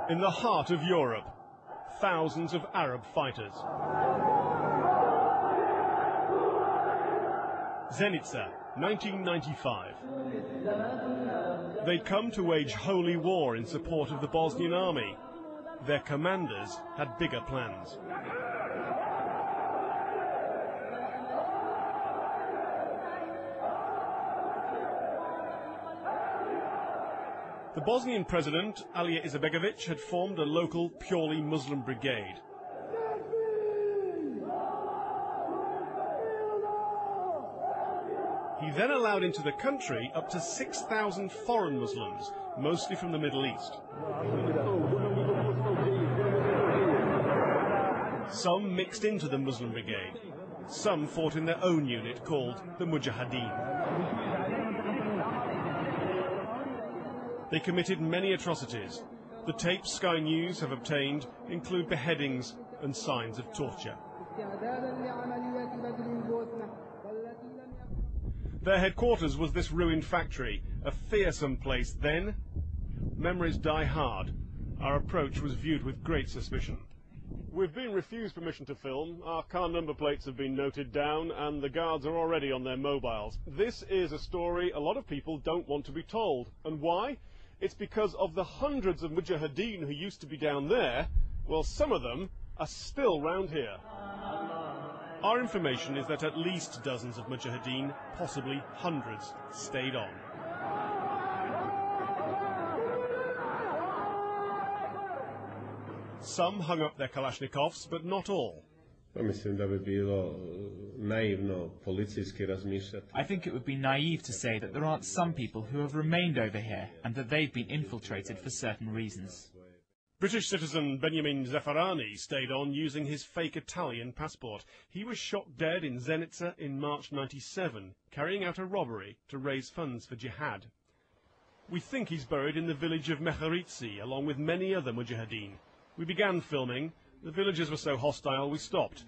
In the heart of Europe, thousands of Arab fighters. Zenica, 1995. They'd come to wage holy war in support of the Bosnian army. Their commanders had bigger plans. The Bosnian president, Alija Izetbegović, had formed a local, purely Muslim brigade. He then allowed into the country up to 6,000 foreign Muslims, mostly from the Middle East. Some mixed into the Muslim brigade. Some fought in their own unit called the Mujahideen. They committed many atrocities. The tapes Sky News have obtained include beheadings and signs of torture. Their headquarters was this ruined factory, a fearsome place then. Memories die hard. Our approach was viewed with great suspicion. We've been refused permission to film, our car number plates have been noted down, and the guards are already on their mobiles. This is a story a lot of people don't want to be told. And why? It's because of the hundreds of Mujahideen who used to be down there. Well, some of them are still round here. Our information is that at least dozens of Mujahideen, possibly hundreds, stayed on. Some hung up their Kalashnikovs, but not all. I think it would be naive to say that there aren't some people who have remained over here and that they've been infiltrated for certain reasons. British citizen Benjamin Zaffarani stayed on using his fake Italian passport. He was shot dead in Zenica in March '97, carrying out a robbery to raise funds for Jihad. We think he's buried in the village of Meherici, along with many other Mujahideen. We began filming. The villagers were so hostile we stopped.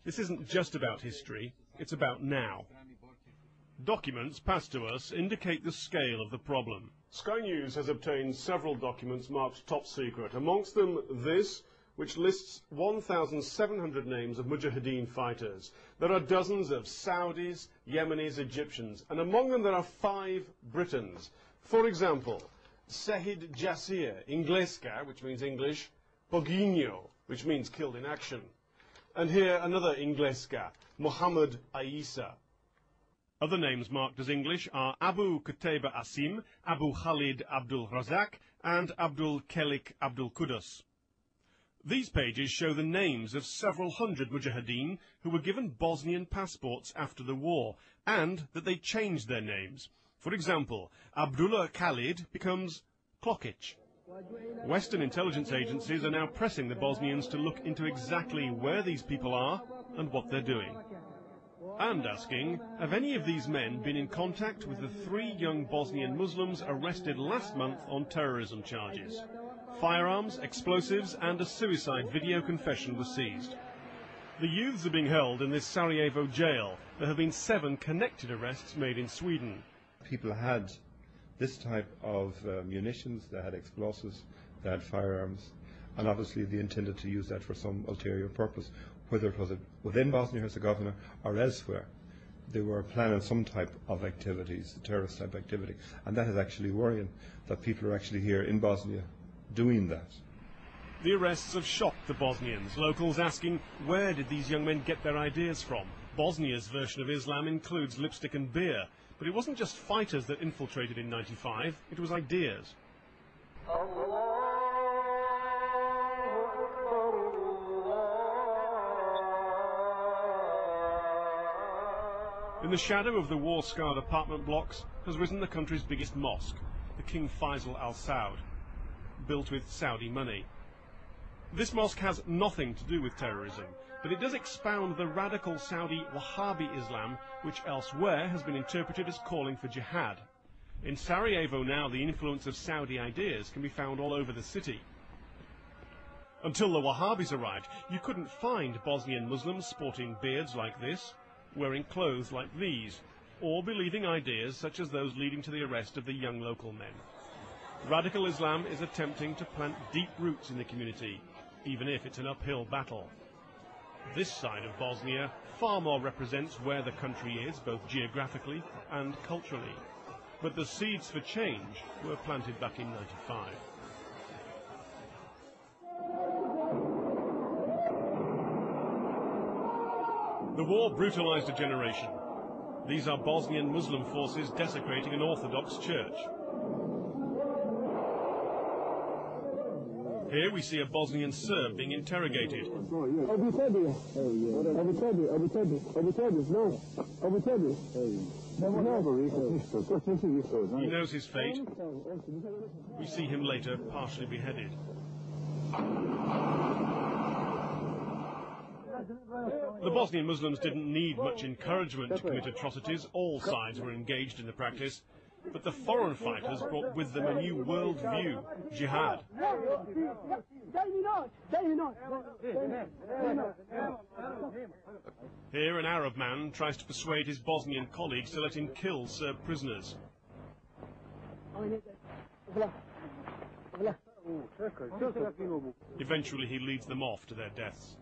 This isn't just about history, it's about now. Documents passed to us indicate the scale of the problem. Sky News has obtained several documents marked top secret, amongst them this, which lists 1,700 names of Mujahideen fighters. There are dozens of Saudis, Yemenis, Egyptians, and among them there are 5 Britons. For example, Sehid Jasir, Ingleska, which means English, Boginho, which means killed in action. And here another Ingleska, Mohammed Aisa. Other names marked as English are Abu Qutayba Asim, Abu Khalid Abdul Razak, and Abdul Kelik Abdul Qudus. These pages show the names of several hundred Mujahideen who were given Bosnian passports after the war, and that they changed their names. For example, Abdullah Khalid becomes Klokic. Western intelligence agencies are now pressing the Bosnians to look into exactly where these people are and what they're doing. And asking, have any of these men been in contact with the 3 young Bosnian Muslims arrested last month on terrorism charges? Firearms, explosives, and a suicide video confession were seized. The youths are being held in this Sarajevo jail. There have been 7 connected arrests made in Sweden. People had this type of munitions, they had explosives, they had firearms, and obviously they intended to use that for some ulterior purpose, whether it was within Bosnia-Herzegovina or elsewhere. They were planning some type of activities, terrorist type activity, and that is actually worrying, that people are actually here in Bosnia doing that. The arrests have shocked the Bosnians, locals asking, where did these young men get their ideas from? Bosnia's version of Islam includes lipstick and beer, but it wasn't just fighters that infiltrated in '95, it was ideas. In the shadow of the war-scarred apartment blocks has risen the country's biggest mosque, the King Faisal Al Saud, built with Saudi money. This mosque has nothing to do with terrorism, but it does expound the radical Saudi Wahhabi Islam, which elsewhere has been interpreted as calling for jihad. In Sarajevo now, the influence of Saudi ideas can be found all over the city. Until the Wahhabis arrived, you couldn't find Bosnian Muslims sporting beards like this, wearing clothes like these, or believing ideas such as those leading to the arrest of the young local men. Radical Islam is attempting to plant deep roots in the community, even if it's an uphill battle. This side of Bosnia far more represents where the country is, both geographically and culturally. But the seeds for change were planted back in '95. The war brutalized a generation. These are Bosnian Muslim forces desecrating an Orthodox church. Here we see a Bosnian Serb being interrogated. He knows his fate. We see him later partially beheaded. The Bosnian Muslims didn't need much encouragement to commit atrocities. All sides were engaged in the practice. But the foreign fighters brought with them a new world view, Jihad. Here an Arab man tries to persuade his Bosnian colleagues to let him kill Serb prisoners. Eventually he leads them off to their deaths.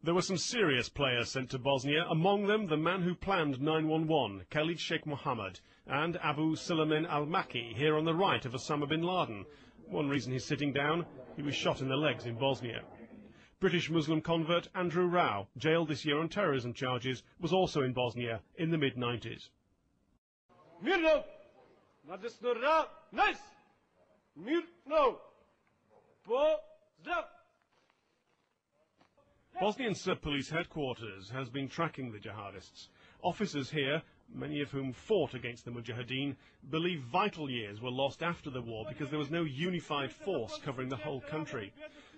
There were some serious players sent to Bosnia, among them the man who planned 9/11, Khalid Sheikh Mohammed, and Abu Suleiman al-Maki, here on the right of Osama bin Laden. One reason he's sitting down, he was shot in the legs in Bosnia. British Muslim convert Andrew Rao, jailed this year on terrorism charges, was also in Bosnia in the mid-90s. Mirno! Nadesnora! Nice! Mirno! Pozdrav! Bosnian Serb Police Headquarters has been tracking the jihadists. Officers here, many of whom fought against the Mujahideen, believe vital years were lost after the war because there was no unified force covering the whole country.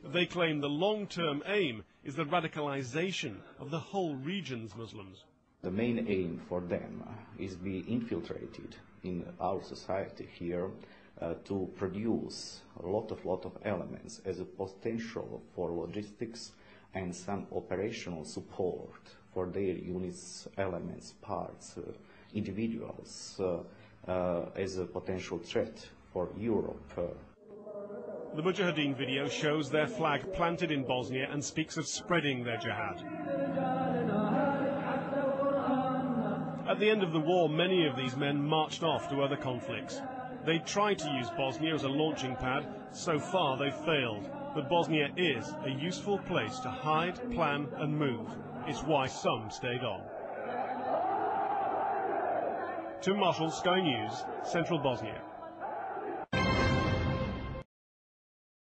They claim the long-term aim is the radicalization of the whole region's Muslims. The main aim for them is be infiltrated in our society here to produce a lot of elements as a potential for logistics and some operational support for their units, elements, parts, individuals, as a potential threat for Europe. The Mujahideen video shows their flag planted in Bosnia and speaks of spreading their jihad. At the end of the war, many of these men marched off to other conflicts. They tried to use Bosnia as a launching pad. So far, they've failed. But Bosnia is a useful place to hide, plan and move. It's why some stayed on. Tim Marshall, Sky News, Central Bosnia.